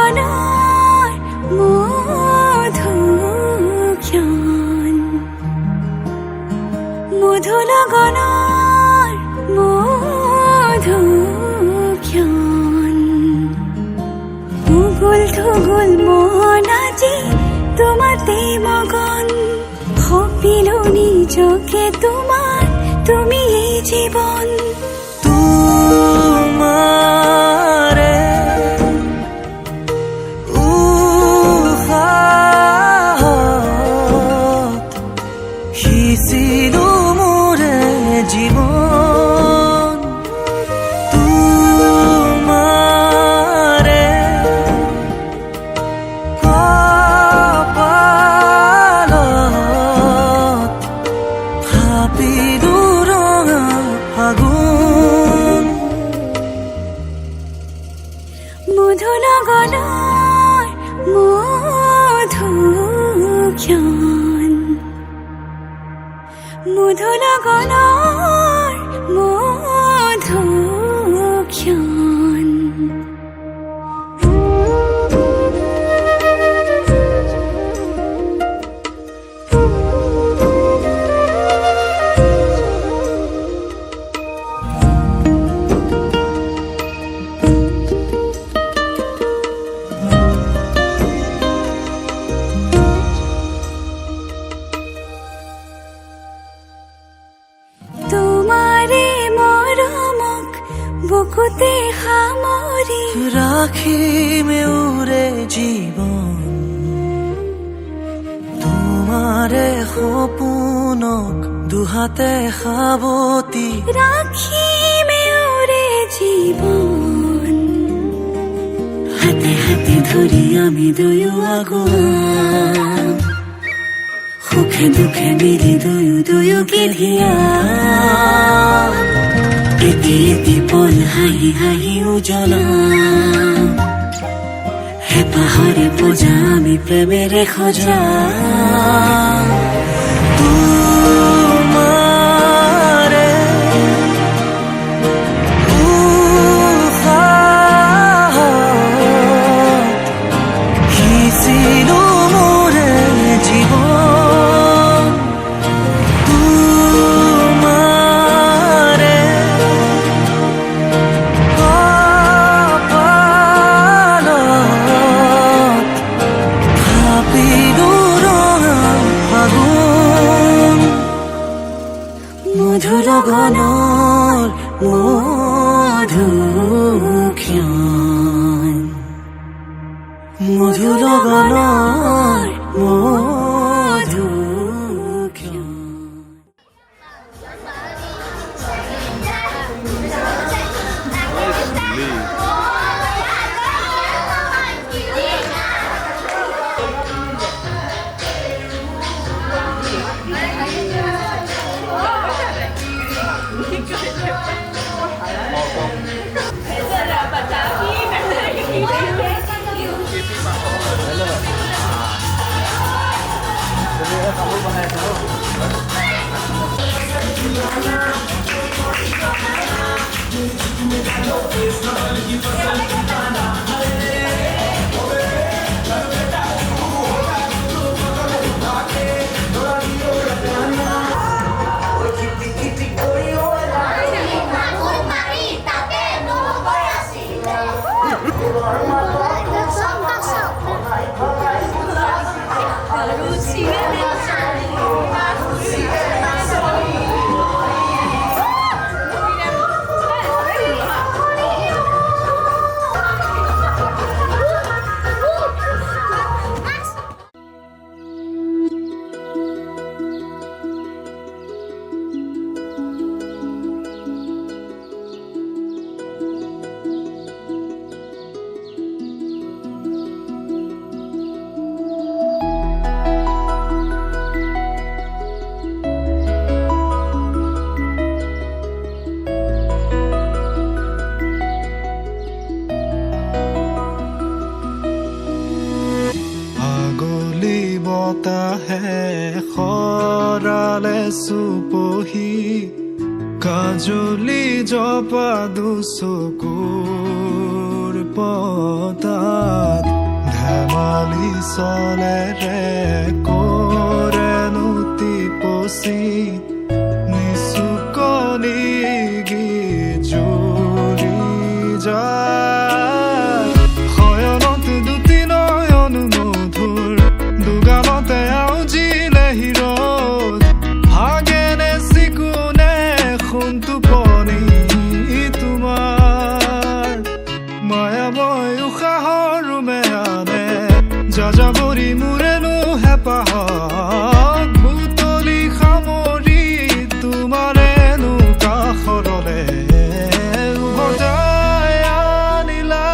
লগনৰ মধুক্ষণ মধু লগনৰ মধুক্ষণ উগুল থুগুল মন আজি তোমাতে মগন ভাবিলো নিজকে তোমাৰ তুমি এই জীৱন তোমাৰে উশাহত সিঁচিলো মোৰে জীৱন তোমাৰে কপালত ভাবিলো ৰঙা ফাগুন মধু লগনৰ মধুক্ষণ মধু লগনৰ মধুক্ষণ বুকুতে সামৰি ৰাখিমে উৰে জীৱন তোমাৰে সপোনক দুহাতে সাৱতি ৰাখিমে উৰে জীৱন হাতে হাতে ধৰি আমি দুয়ো আগুৱাম সুখে দুখে মিলি দুয়োকে ধিয়াম এটি এটি পল হাঁহি হাঁহি উজ্বলাম হেঁপাহৰে পূজা আমি প্ৰেমেৰে সজাম তোমাৰে উশাহত সিঁচিলো মোৰে জীৱন তোমাৰে কপালত ভাবিলো ৰঙা ফাগুন মধু লগনৰ মধুক্ষণ মধু লগনৰ মধুক্ষণ বতাহে খৰালে চুপহি কাজলি জপা দুচকুৰ পতাত পালিছলেৰে কৰেনো টিপচি নিচুকনি জুৰি যায় শয়নত দুটি নয়ন মধুৰ দুগানতে আউজিলে হিৰত ভাগেনে চিকুনে সোণটো পনি তোমাৰ মায়াময় উশাহৰ মেয়ানে যাযাবৰী মোৰেনো হেঁপাহক বুটলি সামৰি তোমাৰেনো কাষৰলে উভতাই আনিলা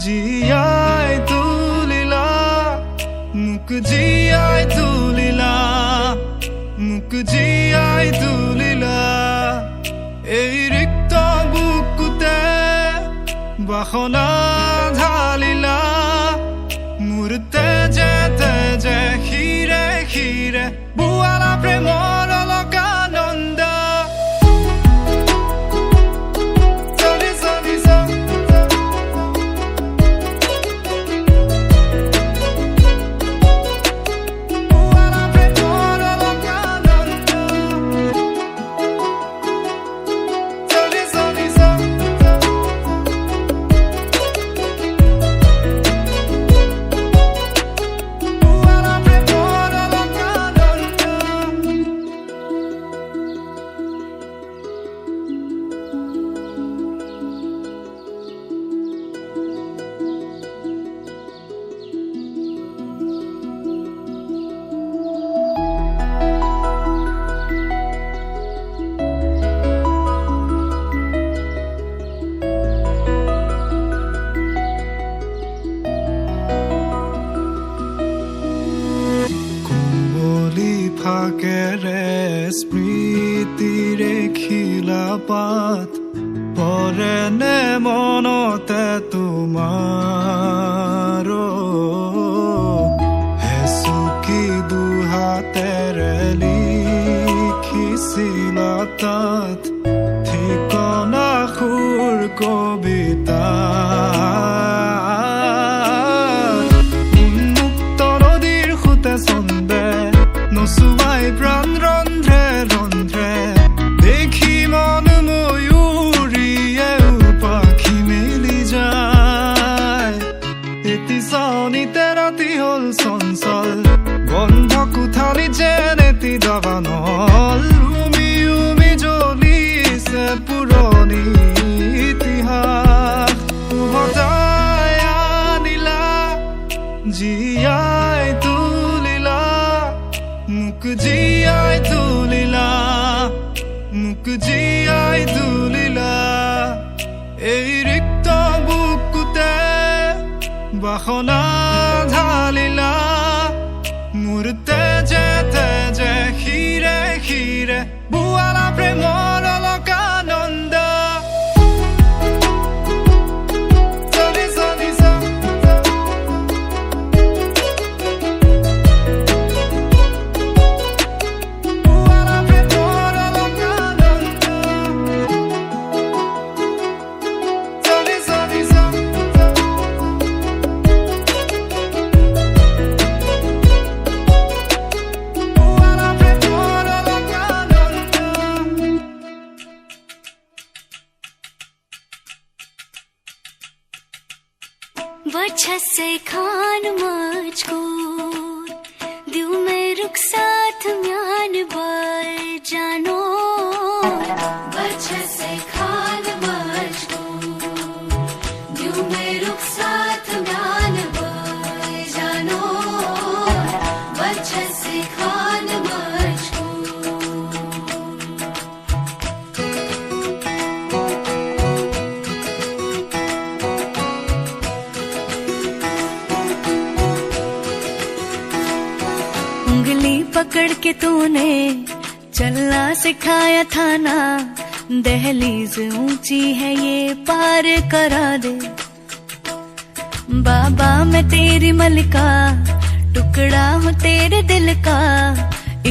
জীয়াই তুলিলা মোক জীয়াই তুলিলা মোক জীয়াই তুলিলা এই ৰিক্ত বুকুতে বাসনা ঢালিলা মোৰ তেজে তেজে শিৰে শিৰে বুৱালা প্ৰেমৰ অলকানন্দ চলি চলি বুৱালা প্ৰেমৰ অলকানন্দ চলি চলি বুৱালা প্ৰেমৰ অলকানন্দ কুমলি ফাকেৰে স্মৃতিৰে খিলা পাত পৰেনে মনতে তোমাৰ হেচুকি দুহাতেৰে লিখিছিলা তাত ঠিকনা সুৰ কবিতা উন্মুক্ত নদীৰ সুতে চন্দে নচুৱাই প্ৰাণ ৰন্ধ্ৰে ৰন্ধ্ৰে দেখি মন ময়ূৰীয়ে পাখি মেলি যায় এটি চাউনিতে ৰাতি হ'ল চঞ্চল বন্ধ কোঠালি যেন এটি দাবানল উমি উমি জ্বলিছে পুৰণি ইতিহাস উভতাই আনিলা জীয়াই তুলিলা মোক জীয়াই তুলিলা মোক জীয়াই তুলিলা এই ৰিক্ত বুকুতে বাসনা ঢালিলা মোৰ তেজে তেজে শিৰে শিৰে বুৱালা প্ৰেমৰ অলকানন্দ চলি চলি বুৱালা প্ৰেমৰ অলকানন্দ চলি চলি বুৱালা প্ৰেমৰ অলকানন্দ वजह से खान मजकूर दिल में रुख साथ म्यान बर जानो वजह से खान मजकूर दिल में रुख साथ म्यान बर जानो वजह से खान मजकूर उंगली पकड़ के तूने चलना सिखाया था ना दहलीज ऊंची है ये पार करा दे बाबा मैं तेरी मलिका टुकड़ा हूँ तेरे दिल का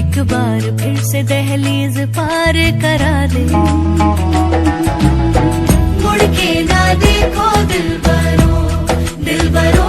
एक बार फिर से दहलीज पार करा दे मुड़ के ना देखो दिल बरो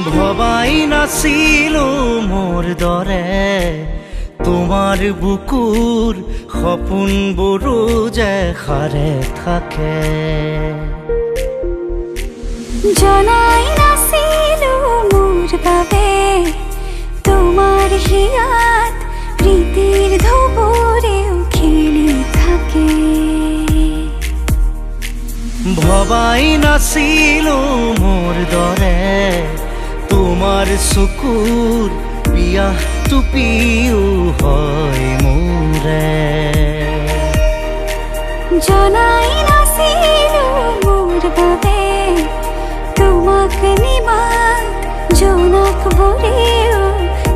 ভবাই নাছিলো মোৰ দৰে তোমাৰ বুকুৰ সপোনবোৰো যে সাৰে থাকে জনাই নাছিলো মোৰ বাবে তোমাৰ হিয়াত প্ৰীতিৰ ধুবুৰেও খেলি থাকে ভবাই নাছিলো মোৰ দৰে তোমাৰ চকুৰ পিয়াহটো পিও হয় মোৰে জনাই নাছিলো মোৰ বাবে তোমাক নিমাত জোনাক বোৰেও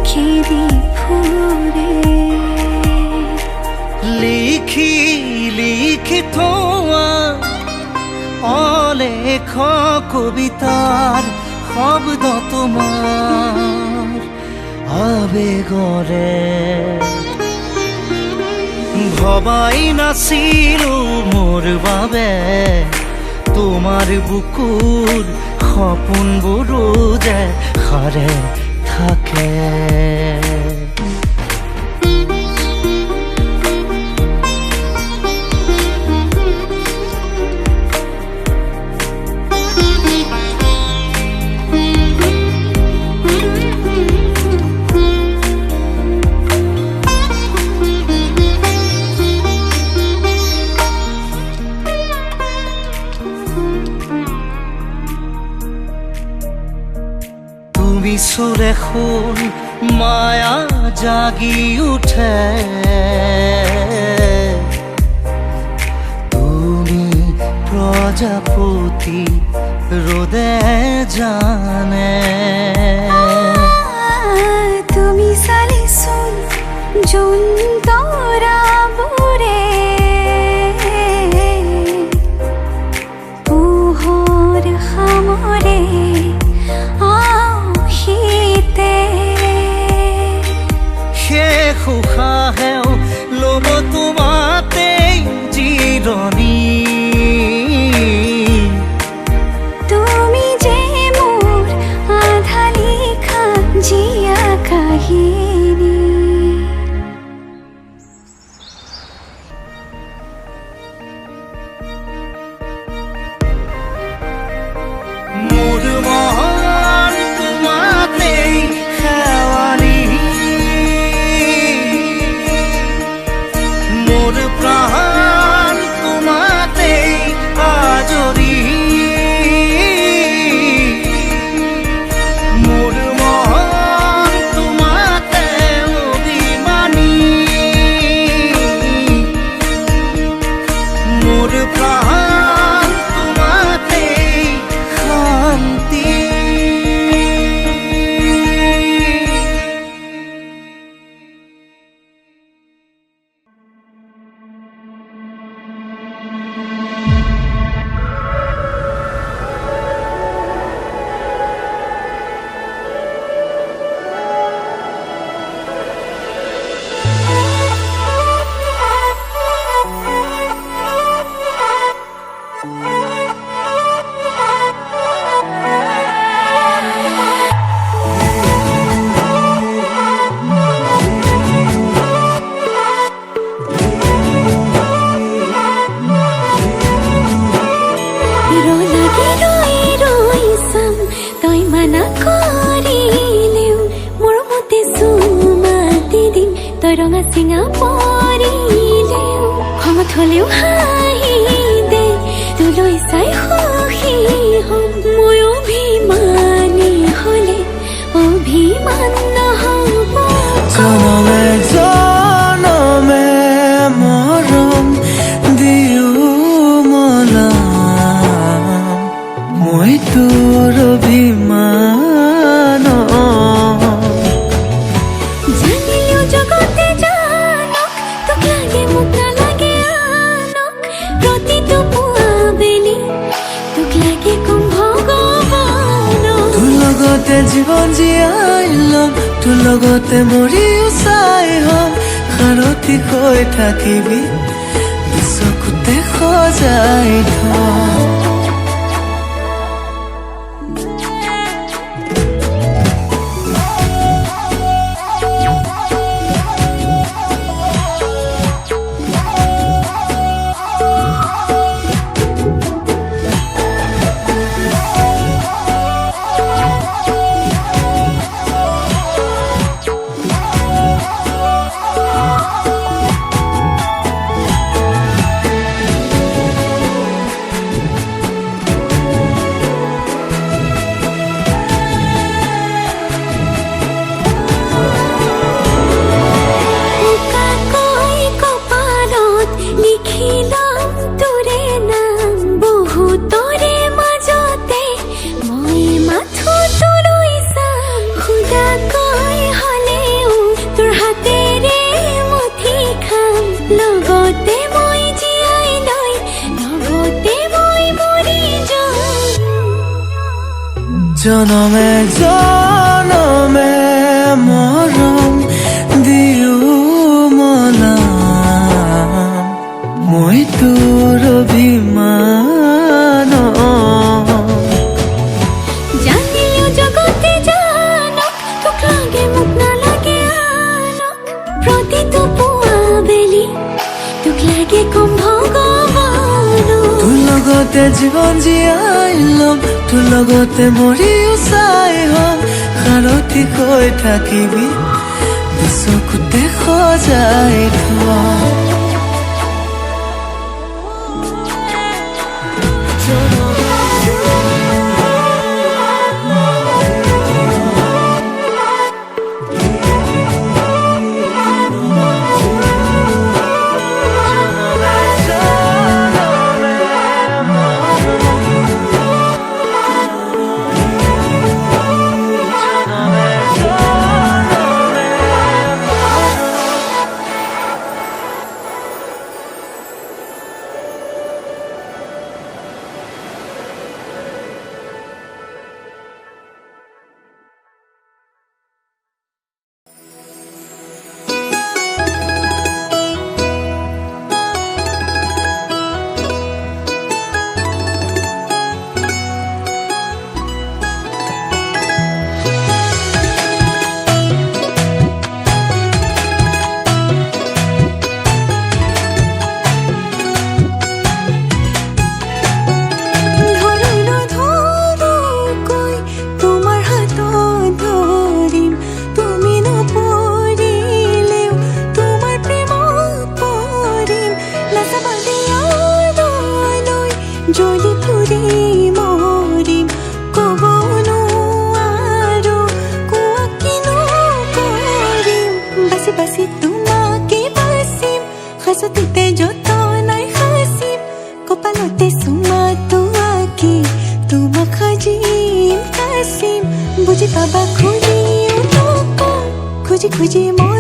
খেদি ফুৰে লিখি লিখি থোৱা অলেখ কবিতাৰ শব্দ তোমাৰ আবেগৰে ভবাই নাছিলো মোৰ বাবে তোমাৰ বুকুৰ সপোনবোৰো যে সাৰে থাকে সুৰে খুন মায়া জাগি উঠে তুমি প্ৰজাপতি ৰোদে জানে তুমি চালিছোন যোন তৰা বোৰে পোহৰ সামৰে উশাহেও ল'ব তোমাতেই জিৰণি তুমি যে মোৰ আধা লিখা জীয়া কাহিনী মোৰ মন তোমাতেই শেৱালি মোৰ প্ৰাণ তোমাতেই আজৰি মোৰ মন তোমাতে অভিমানী মোৰ প্ৰাণ তোমাতেই শান্তি চিঙা পৰিলেও খঙত হলেও হাঁহি দে তোলৈ চাই সুখী হম মই অভিমানী হলে অভিমান নহব জনমে জনমে মৰম দিও মলাম মই তোৰ অভিমান জানিলেও জগতে জানক তোক লাগে মোক নালাগে আনক প্ৰতিটো পুৱা বেলি তোক লাগে কম ভগৱানক তোৰ লগতে জীৱন জীয়াই ল'ম তোৰ লগতে মৰিও চাই হ'ম সাৰথি হৈ থাকিবি চকুতে সজাই থম জনমে জনমে মৰম দিও মলাম মই তোৰ অভিমান জানিলেও জগতে জানক তোক লাগে মোক নালাগে আনক প্ৰতিটো পুৱা বেলি তোক লাগে কম ভগৱানক তোৰ লগতে জীৱন জীয়াই ল'ম তোৰ লগতে মৰিও চাই হ'ম সাৰথি হৈ থাকিবি চকুতে সজাই থম বুজি পাবা খুজি খুজি মই